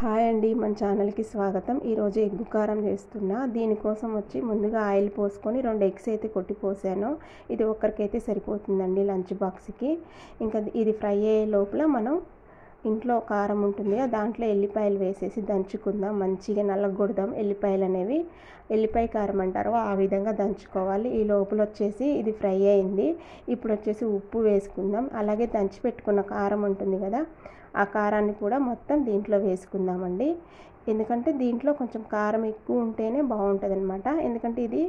Hi అండి, మన ఛానల్కి స్వాగతం. ఈరోజు ఎగ్గు కారం చేస్తున్నా. దీనికోసం ముందుగా ఆయిల్ పోసుకొని 2 ఎగ్స్ అయితే కొట్టి పోసాను. ఇది ఒక్కరికైతే సరిపోతుందండి లంచ్ బాక్స్కి. ఇంకా ఇది ఫ్రై అయ్యే లోపల మనం ఇంట్లో కారం ఉంటుంది, దాంట్లో ఎల్లిపాయలు వేసేసి దంచుకుందాం. మంచిగా నల్లగొడదాం. ఎల్లిపాయలు అనేవి ఎల్లిపాయ కారం అంటారు, ఆ విధంగా దంచుకోవాలి. ఈ లోపల ఇది ఫ్రై అయింది. ఇప్పుడు ఉప్పు వేసుకుందాం. అలాగే దంచి పెట్టుకున్న కారం ఉంటుంది కదా, ఆ కారాన్ని కూడా మొత్తం దీంట్లో వేసుకుందామండి. ఎందుకంటే దీంట్లో కొంచెం కారం ఎక్కువ ఉంటేనే బాగుంటుంది అనమాట. ఎందుకంటే ఇది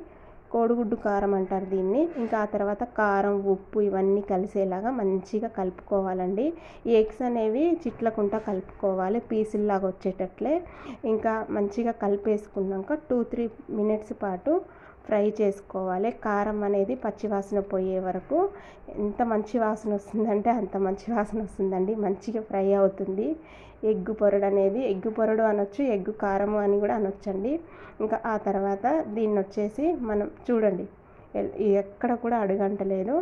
కోడిగుడ్డు కారం అంటారు దీన్ని. ఇంకా ఆ తర్వాత కారం, ఉప్పు ఇవన్నీ కలిసేలాగా మంచిగా కలుపుకోవాలండి. ఈ ఎగ్స్ అనేవి చిట్లకుంటా కలుపుకోవాలి, పీసుల్లాగా వచ్చేటట్లే. ఇంకా మంచిగా కలిపేసుకున్నాక 2-3 మినిట్స్ పాటు ఫ్రై చేసుకోవాలి. కారం అనేది పచ్చివాసన పోయే వరకు. ఎంత మంచి వాసన వస్తుందంటే అంత మంచి వాసన వస్తుందండి. మంచిగా ఫ్రై అవుతుంది. ఎగ్గు పొరడు అనొచ్చు, ఎగ్గు కారము అని కూడా అనొచ్చండి. ఇంకా ఆ తర్వాత దీన్ని మనం చూడండి, ఎక్కడ కూడా అడుగంటలేదు.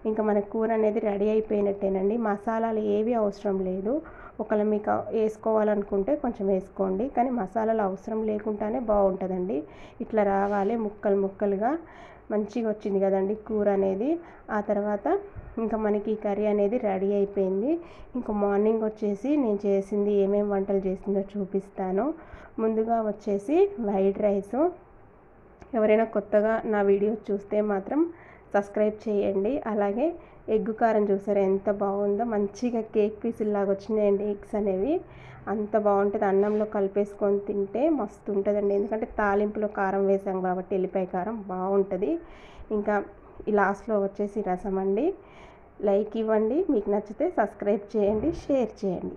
ఇంకా మన కూర అనేది రెడీ అయిపోయినట్టేనండి. మసాలాలు ఏవి అవసరం లేదు. ఒకవేళ మీకు వేసుకోవాలనుకుంటే కొంచెం వేసుకోండి, కానీ మసాలాలు అవసరం లేకుండానే బాగుంటుందండి. ఇట్లా రావాలి, ముక్కలుగా మంచిగా వచ్చింది కదండి కూర అనేది. ఆ తర్వాత ఇంకా మనకి ఈ కర్రీ అనేది రెడీ అయిపోయింది. ఇంకా మార్నింగ్ నేను చేసింది ఏమేమి వంటలు చేసిందో చూపిస్తాను. ముందుగా వైట్ రైసు. ఎవరైనా కొత్తగా నా వీడియోస్ చూస్తే మాత్రం సబ్స్క్రైబ్ చేయండి. అలాగే ఎగ్గు కారం చూసారా ఎంత బాగుందో, మంచిగా కేక్ పీసుల్లాగా వచ్చినాయండి ఎగ్స్ అనేవి. అంత బాగుంటుంది. అన్నంలో కలిపేసుకొని తింటే మస్తు ఉంటుందండి. ఎందుకంటే తాలింపులో కారం వేసాం కాబట్టి ఎల్లిపాయ కారం బాగుంటుంది. ఇంకా ఈ లాస్ట్లో రసం అండి. లైక్ ఇవ్వండి, మీకు నచ్చితే సబ్స్క్రైబ్ చేయండి, షేర్ చేయండి.